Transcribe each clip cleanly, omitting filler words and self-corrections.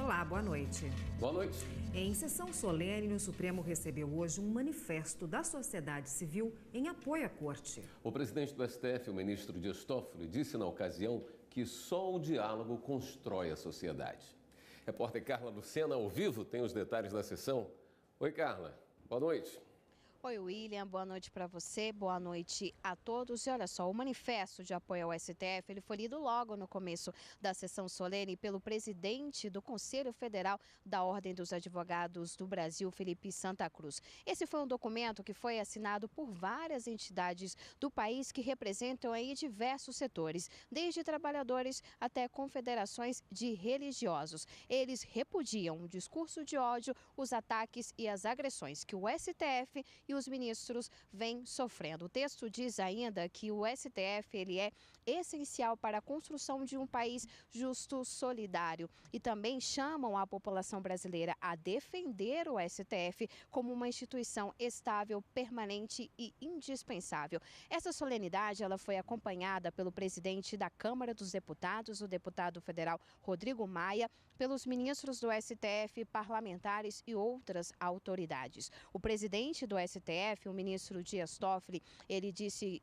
Olá, boa noite. Boa noite. Em sessão solene, o Supremo recebeu hoje um manifesto da sociedade civil em apoio à Corte. O presidente do STF, o ministro Dias Toffoli, disse na ocasião que só o diálogo constrói a sociedade. Repórter Carla Lucena, ao vivo, tem os detalhes da sessão. Oi, Carla. Boa noite. Oi, William. Boa noite para você, boa noite a todos. E olha só, o manifesto de apoio ao STF, ele foi lido logo no começo da sessão solene pelo presidente do Conselho Federal da Ordem dos Advogados do Brasil, Felipe Santa Cruz. Esse foi um documento que foi assinado por várias entidades do país que representam aí diversos setores, desde trabalhadores até confederações de religiosos. Eles repudiam o discurso de ódio, os ataques e as agressões que o STF e os ministros vêm sofrendo. O texto diz ainda que o STF ele é essencial para a construção de um país justo, solidário, e também chamam a população brasileira a defender o STF como uma instituição estável, permanente e indispensável. Essa solenidade ela foi acompanhada pelo presidente da Câmara dos Deputados, o deputado federal Rodrigo Maia, pelos ministros do STF, parlamentares e outras autoridades. O presidente do STF, o ministro Dias Toffoli, ele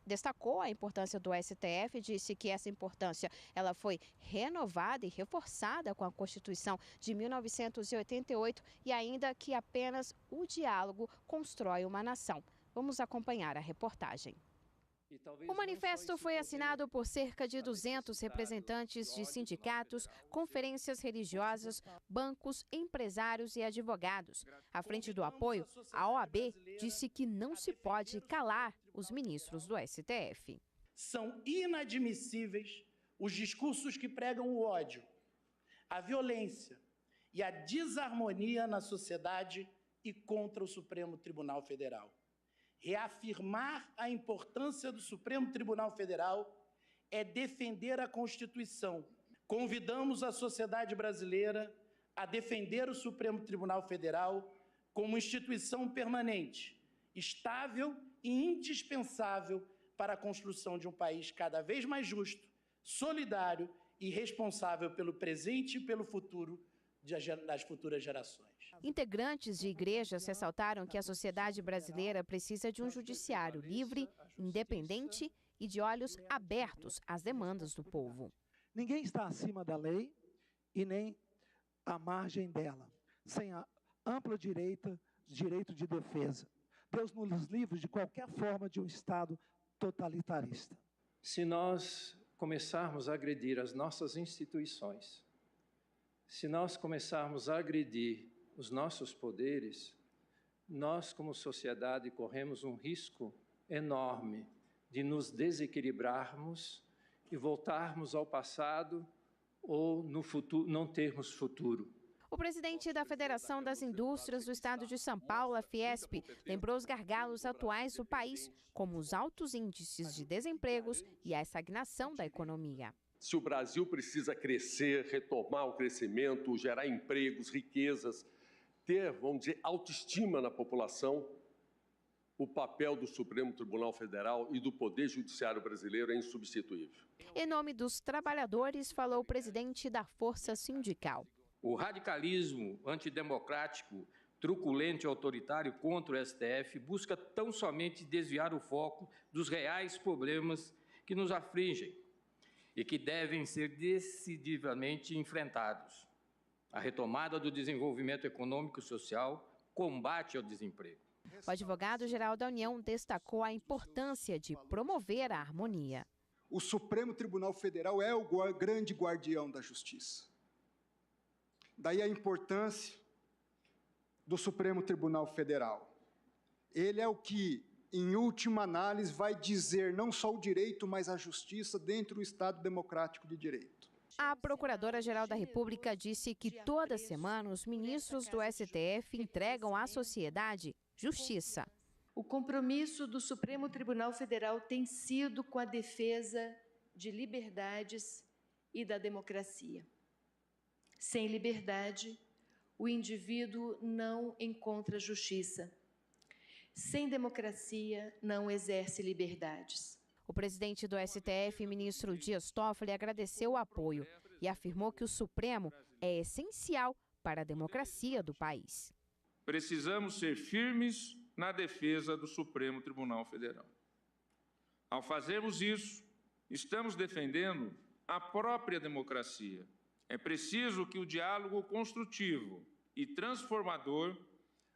destacou a importância do STF, disse que essa importância ela foi renovada e reforçada com a Constituição de 1988 e ainda que apenas o diálogo constrói uma nação. Vamos acompanhar a reportagem. O manifesto foi assinado por cerca de 200 representantes de sindicatos, conferências religiosas, bancos, empresários e advogados. À frente do apoio, a OAB disse que não se pode calar os ministros do STF. São inadmissíveis os discursos que pregam o ódio, a violência e a desarmonia na sociedade e contra o Supremo Tribunal Federal. Reafirmar a importância do Supremo Tribunal Federal é defender a Constituição. Convidamos a sociedade brasileira a defender o Supremo Tribunal Federal como instituição permanente, estável e indispensável para a construção de um país cada vez mais justo, solidário e responsável pelo presente e pelo futuro das futuras gerações. Integrantes de igrejas ressaltaram que a sociedade brasileira precisa de um judiciário livre, independente e de olhos abertos às demandas do povo. Ninguém está acima da lei e nem à margem dela, sem a amplo direito de defesa. Deus nos livre de qualquer forma de um Estado totalitarista. Se nós começarmos a agredir as nossas instituições, se nós começarmos a agredir os nossos poderes, nós, como sociedade, corremos um risco enorme de nos desequilibrarmos e voltarmos ao passado ou, no futuro, não termos futuro. O presidente da Federação das Indústrias do Estado de São Paulo, a Fiesp, lembrou os gargalos atuais do país, como os altos índices de desempregos e a estagnação da economia. Se o Brasil precisa crescer, retomar o crescimento, gerar empregos, riquezas, ter, vamos dizer, autoestima na população, o papel do Supremo Tribunal Federal e do Poder Judiciário brasileiro é insubstituível. Em nome dos trabalhadores, falou o presidente da Força Sindical. O radicalismo antidemocrático, truculento e autoritário contra o STF busca tão somente desviar o foco dos reais problemas que nos afligem e que devem ser decididamente enfrentados. A retomada do desenvolvimento econômico e social, combate ao desemprego. O advogado-geral da União destacou a importância de promover a harmonia. O Supremo Tribunal Federal é o grande guardião da justiça. Daí a importância do Supremo Tribunal Federal. Ele é o que, em última análise, vai dizer não só o direito, mas a justiça dentro do Estado democrático de direito. A Procuradora-Geral da República disse que toda semana os ministros do STF entregam à sociedade justiça. O compromisso do Supremo Tribunal Federal tem sido com a defesa de liberdades e da democracia. Sem liberdade, o indivíduo não encontra justiça. Sem democracia, não exerce liberdades. O presidente do STF, ministro Dias Toffoli, agradeceu o apoio e afirmou que o Supremo é essencial para a democracia do país. Precisamos ser firmes na defesa do Supremo Tribunal Federal. Ao fazermos isso, estamos defendendo a própria democracia. É preciso que o diálogo construtivo e transformador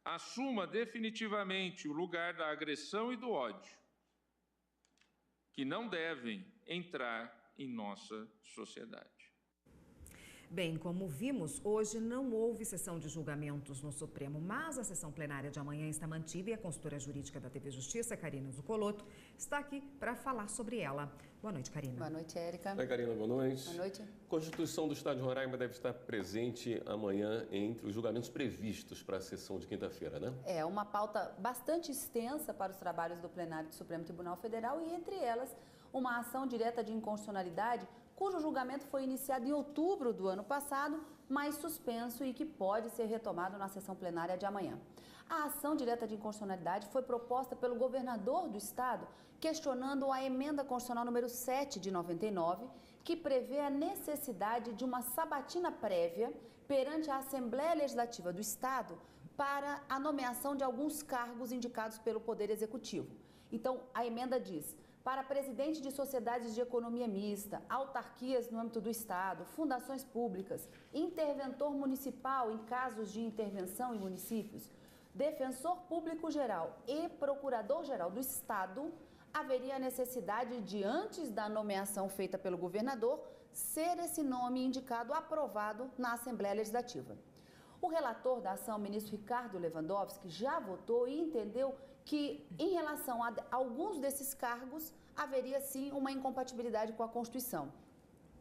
assuma definitivamente o lugar da agressão e do ódio, que não devem entrar em nossa sociedade. Bem, como vimos, hoje não houve sessão de julgamentos no Supremo, mas a sessão plenária de amanhã está mantida e a consultora jurídica da TV Justiça, Karina Zucolotto, está aqui para falar sobre ela. Boa noite, Karina. Boa noite, Érica. Oi, Karina, boa noite. Boa noite. A Constituição do Estado de Roraima deve estar presente amanhã entre os julgamentos previstos para a sessão de quinta-feira, né? É uma pauta bastante extensa para os trabalhos do plenário do Supremo Tribunal Federal e, entre elas, uma ação direta de inconstitucionalidade cujo julgamento foi iniciado em outubro do ano passado, mas suspenso e que pode ser retomado na sessão plenária de amanhã. A ação direta de inconstitucionalidade foi proposta pelo governador do estado, questionando a emenda constitucional número 7 de 99, que prevê a necessidade de uma sabatina prévia perante a Assembleia Legislativa do estado para a nomeação de alguns cargos indicados pelo Poder Executivo. Então, a emenda diz: para presidente de sociedades de economia mista, autarquias no âmbito do Estado, fundações públicas, interventor municipal em casos de intervenção em municípios, defensor público geral e procurador-geral do Estado, haveria a necessidade de, antes da nomeação feita pelo governador, ser esse nome indicado aprovado na Assembleia Legislativa. O relator da ação, o ministro Ricardo Lewandowski, já votou e entendeu que, em relação a alguns desses cargos, haveria sim uma incompatibilidade com a Constituição.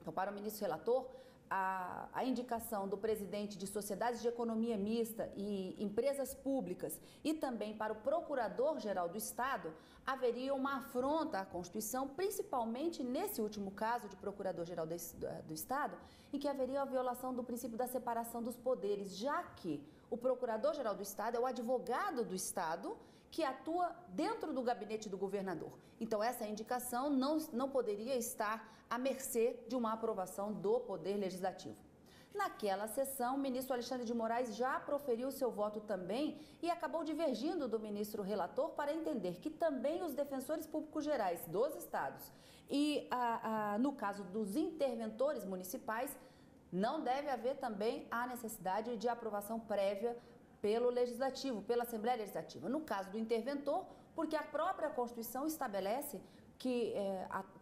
Então, para o ministro relator, a indicação do presidente de sociedades de economia mista e empresas públicas e também para o procurador-geral do Estado, haveria uma afronta à Constituição, principalmente nesse último caso de procurador-geral do Estado, em que haveria a violação do princípio da separação dos poderes, já que o procurador-geral do Estado é o advogado do Estado que atua dentro do gabinete do governador. Então, essa indicação não poderia estar à mercê de uma aprovação do Poder Legislativo. Naquela sessão, o ministro Alexandre de Moraes já proferiu seu voto também e acabou divergindo do ministro relator para entender que também os defensores públicos gerais dos estados e, no caso dos interventores municipais, não deve haver também a necessidade de aprovação prévia pelo Legislativo, pela Assembleia Legislativa. No caso do interventor, porque a própria Constituição estabelece que,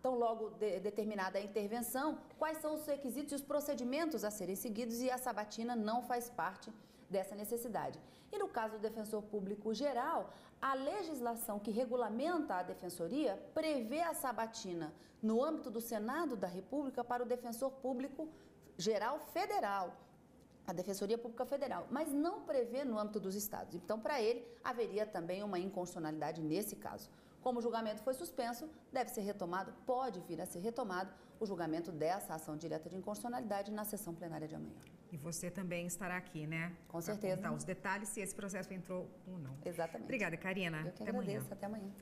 tão logo determinada a intervenção, quais são os requisitos e os procedimentos a serem seguidos, e a sabatina não faz parte dessa necessidade. E no caso do defensor público geral, a legislação que regulamenta a defensoria prevê a sabatina no âmbito do Senado da República para o defensor público geral federal, a Defensoria Pública Federal, mas não prevê no âmbito dos estados. Então, para ele, haveria também uma inconstitucionalidade nesse caso. Como o julgamento foi suspenso, deve ser retomado, pode vir a ser retomado o julgamento dessa ação direta de inconstitucionalidade na sessão plenária de amanhã. E você também estará aqui, né? Com certeza. Para contar os detalhes, se esse processo entrou ou não. Exatamente. Obrigada, Karina. Eu que agradeço. Até amanhã.